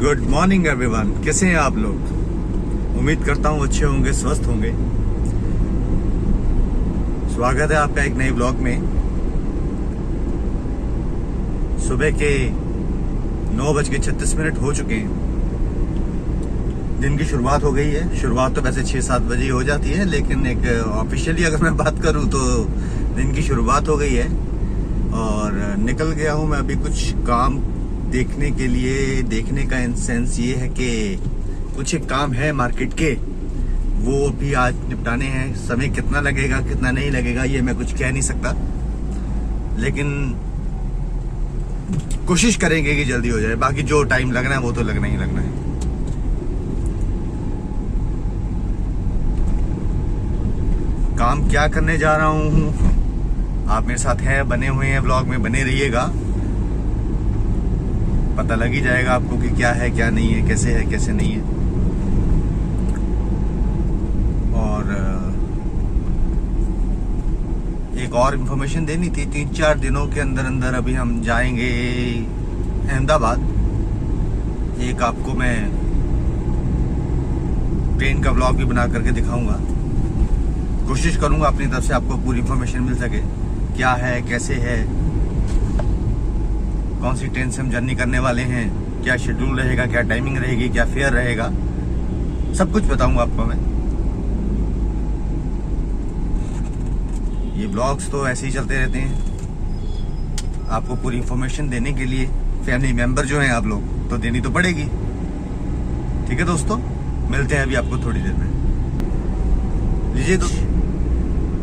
Good morning everyone, कैसे हैं आप लोग। उम्मीद करता हूँ अच्छे होंगे, स्वस्थ होंगे। स्वागत है आपका एक नए ब्लॉग में। सुबह के 9:36 हो चुके हैं। दिन की शुरुआत हो गई है। शुरुआत तो वैसे 6-7 बजे हो जाती है, लेकिन एक ऑफिशियली अगर मैं बात करूं तो दिन की शुरुआत हो गई है और निकल गया हूं मैं अभी कुछ काम देखने के लिए। देखने का सेंस ये है कि कुछ एक काम है मार्केट के, वो भी आज निपटाने हैं। समय कितना लगेगा कितना नहीं लगेगा ये मैं कुछ कह नहीं सकता, लेकिन कोशिश करेंगे कि जल्दी हो जाए। बाकी जो टाइम लगना है वो तो लगना ही लगना है। काम क्या करने जा रहा हूँ आप मेरे साथ हैं, बने हुए हैं ब्लॉग में, बने रहिएगा। पता लग ही जाएगा आपको कि क्या है क्या नहीं है, कैसे नहीं है। और एक और इन्फॉर्मेशन देनी थी। 3-4 दिनों के अंदर अंदर अभी हम जाएंगे अहमदाबाद। एक आपको मैं ट्रेन का ब्लॉग भी बना करके दिखाऊंगा। कोशिश करूंगा अपनी तरफ से आपको पूरी इन्फॉर्मेशन मिल सके, क्या है कैसे है, कौन सी ट्रेन से हम जर्नी करने वाले हैं, क्या शेड्यूल रहेगा, क्या टाइमिंग रहेगी, क्या फेयर रहेगा, सब कुछ बताऊंगा आपको मैं। ये ब्लॉग्स तो ऐसे ही चलते रहते हैं। आपको पूरी इंफॉर्मेशन देने के लिए फैमिली मेंबर जो हैं आप लोग, तो देनी तो पड़ेगी। ठीक है दोस्तों, मिलते हैं अभी आपको थोड़ी देर में। लीजिए, तो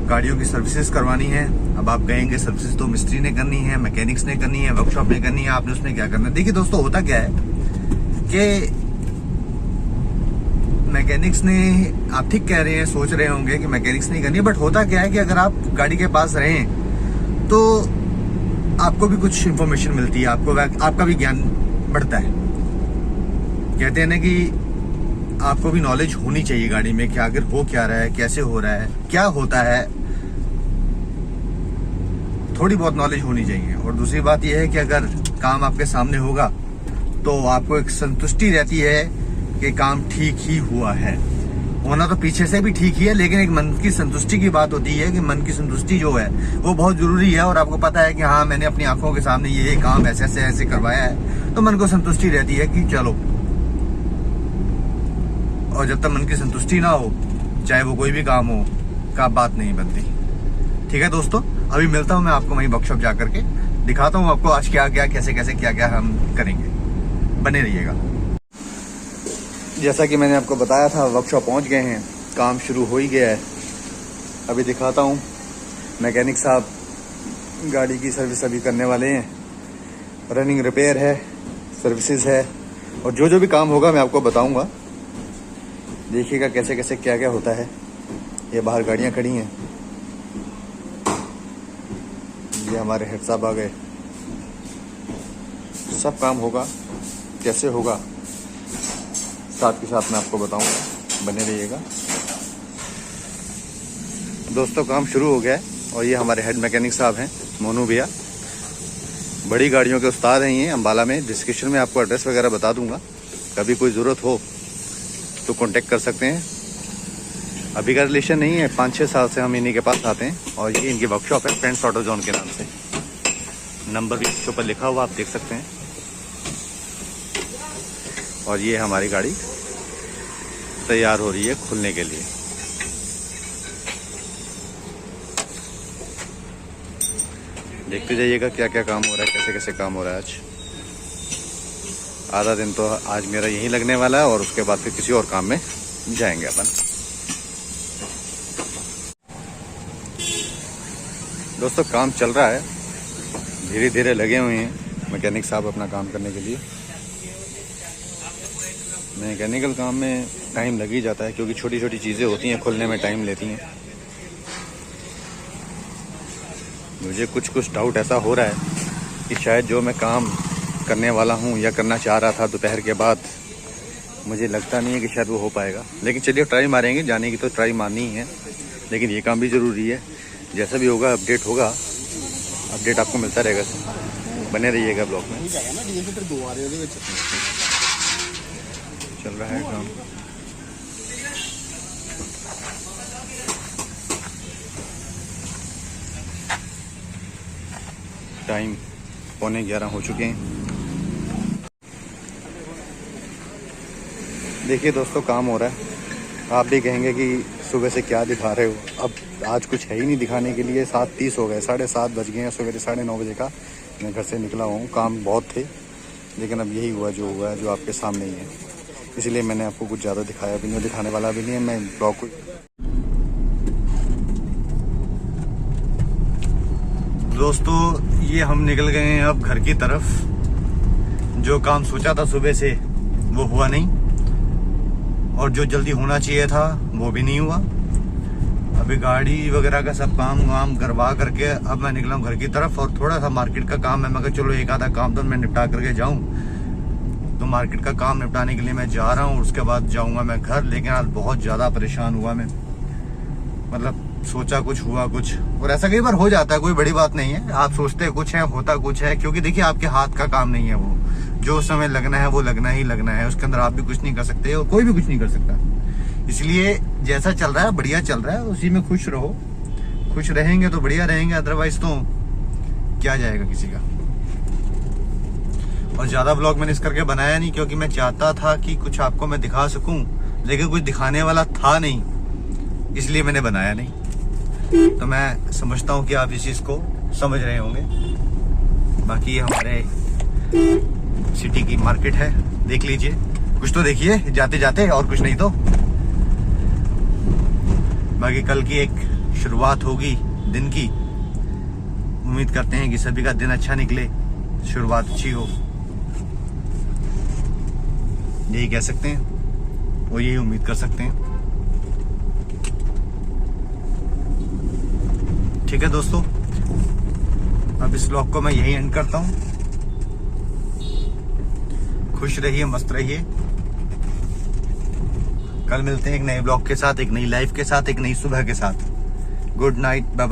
गाड़ियों की सर्विसेज करवानी है। अब आप कहेंगे सर्विसेज तो मिस्त्री ने करनी है, मैकेनिक्स ने करनी है, वर्कशॉप ने करनी है, आपने उसमें क्या करना है। देखिए दोस्तों, होता क्या है कि मैकेनिक्स ने, आप ठीक कह रहे हैं, सोच रहे होंगे कि मैकेनिक्स नहीं करनी है, बट होता क्या है कि अगर आप गाड़ी के पास रहें तो आपको भी कुछ इंफॉर्मेशन मिलती है, आपका भी ज्ञान बढ़ता है। कहते हैं ना कि आपको भी नॉलेज होनी चाहिए गाड़ी में, क्या आखिर हो क्या रहा है, कैसे हो रहा है, क्या होता है, थोड़ी बहुत नॉलेज होनी चाहिए। और दूसरी बात यह है कि अगर काम आपके सामने होगा तो आपको एक संतुष्टि रहती है कि काम ठीक ही हुआ है। होना तो पीछे से भी ठीक ही है, लेकिन एक मन की संतुष्टि की बात होती है कि मन की संतुष्टि जो है वो बहुत जरूरी है। और आपको पता है कि हाँ, मैंने अपनी आंखों के सामने ये काम ऐसे करवाया है, तो मन को संतुष्टि रहती है कि चलो। और जब तक मन की संतुष्टि ना हो, चाहे वो कोई भी काम हो, का बात नहीं बनती। ठीक है दोस्तों, अभी मिलता हूं मैं आपको वहीं वर्कशॉप जा करके, दिखाता हूं आपको आज क्या क्या कैसे क्या हम करेंगे। बने रहिएगा। जैसा कि मैंने आपको बताया था, वर्कशॉप पहुंच गए हैं, काम शुरू हो ही गया है। अभी दिखाता हूं, मैकेनिक साहब गाड़ी की सर्विस अभी करने वाले हैं। रनिंग रिपेयर है, सर्विसेज है, और जो भी काम होगा मैं आपको बताऊंगा। देखिएगा कैसे क्या होता है। ये बाहर गाड़ियां खड़ी हैं, ये हमारे हेड साहब आ गए। सब काम होगा, कैसे होगा, साथ के साथ मैं आपको बताऊंगा। बने रहिएगा दोस्तों। काम शुरू हो गया है और ये हमारे हेड मैकेनिक साहब हैं, मोनू भैया। बड़ी गाड़ियों के उस्ताद हैं ये, अंबाला में। डिस्क्रिप्शन में आपको एड्रेस वगैरह बता दूंगा, कभी कोई ज़रूरत हो तो कांटेक्ट कर सकते हैं। अभी का रिलेशन नहीं है, 5-6 साल से हम इन्हीं के पास आते हैं। और ये इनकी वर्कशॉप है, फ्रेंड्स ऑटो जोन के नाम से। नंबर भी इसके ऊपर लिखा हुआ, आप देख सकते हैं। और ये हमारी गाड़ी तैयार हो रही है खुलने के लिए। देखते जाइएगा क्या क्या काम हो रहा है, कैसे काम हो रहा है। आज आधा दिन तो आज मेरा यहीं लगने वाला है, और उसके बाद फिर किसी और काम में जाएंगे अपन। दोस्तों, काम चल रहा है, धीरे धीरे लगे हुए हैं मैकेनिक साहब अपना काम करने के लिए। मैकेनिकल काम में टाइम लग ही जाता है, क्योंकि छोटी छोटी चीज़ें होती हैं, खुलने में टाइम लेती हैं। मुझे कुछ डाउट ऐसा हो रहा है कि शायद जो मैं काम करने वाला हूँ या करना चाह रहा था दोपहर के बाद, मुझे लगता नहीं है कि शायद वो हो पाएगा। लेकिन चलिए, ट्राई मारेंगे, जाने की तो ट्राई मारनी ही है। लेकिन ये काम भी ज़रूरी है। जैसा भी होगा अपडेट होगा, अपडेट आपको मिलता रहेगा। बने रहिएगा ब्लॉग में। चल रहा है काम। टाइम 11:15 हो चुके हैं। देखिए दोस्तों, काम हो रहा है। आप भी कहेंगे कि सुबह से क्या दिखा रहे हो। अब आज कुछ है ही नहीं दिखाने के लिए। 7:30 हो गए, 7:30 बज गए हैं। सवेरे 9:30 बजे का मैं घर से निकला हूँ। काम बहुत थे, लेकिन अब यही हुआ है जो आपके सामने ही है। इसलिए मैंने आपको कुछ ज़्यादा दिखाया भी नहीं, दिखाने वाला भी नहीं है। मैं ब्लॉग को दोस्तों, ये हम निकल गए हैं अब घर की तरफ। जो काम सोचा था सुबह से वो हुआ नहीं, और जो जल्दी होना चाहिए था वो भी नहीं हुआ। अभी गाड़ी वगैरह का सब काम वाम करवा करके अब मैं निकला हूँ घर की तरफ। और थोड़ा सा मार्केट का काम है। मैं कहा चलो एक आधा काम तो मैं निपटा करके जाऊँ। तो मार्केट का काम निपटाने के लिए मैं जा रहा हूँ, उसके बाद जाऊँगा मैं घर। लेकिन आज बहुत ज़्यादा परेशान हुआ मैं। मतलब सोचा कुछ हुआ कुछ, और ऐसा कई बार हो जाता है। कोई बड़ी बात नहीं है। आप सोचते कुछ है, होता कुछ है। क्योंकि देखिए, आपके हाथ का काम नहीं है वो। जो समय लगना है वो लगना ही लगना है। उसके अंदर आप भी कुछ नहीं कर सकते और कोई भी कुछ नहीं कर सकता। इसलिए जैसा चल रहा है बढ़िया चल रहा है, उसी में खुश रहो। खुश रहेंगे तो बढ़िया रहेंगे, अदरवाइज तो क्या जाएगा किसी का। और ज्यादा ब्लॉग मैंने इस करके बनाया नहीं, क्योंकि मैं चाहता था कि कुछ आपको मैं दिखा सकूं, लेकिन कुछ दिखाने वाला था नहीं, इसलिए मैंने बनाया नहीं। तो मैं समझता हूं कि आप इस चीज को समझ रहे होंगे। बाकी ये हमारे सिटी की मार्केट है, देख लीजिए। कुछ तो देखिए जाते जाते, और कुछ नहीं तो। बाकी कल की एक शुरुआत होगी दिन की। उम्मीद करते हैं कि सभी का दिन अच्छा निकले, शुरुआत अच्छी हो, यही कह सकते हैं और यही उम्मीद कर सकते हैं। ठीक है दोस्तों, अब इस व्लॉग को मैं यही एंड करता हूं। खुश रहिए, मस्त रहिए। कल मिलते हैं एक नए ब्लॉग के साथ, एक नई लाइफ के साथ, एक नई सुबह के साथ। Good night, bye bye.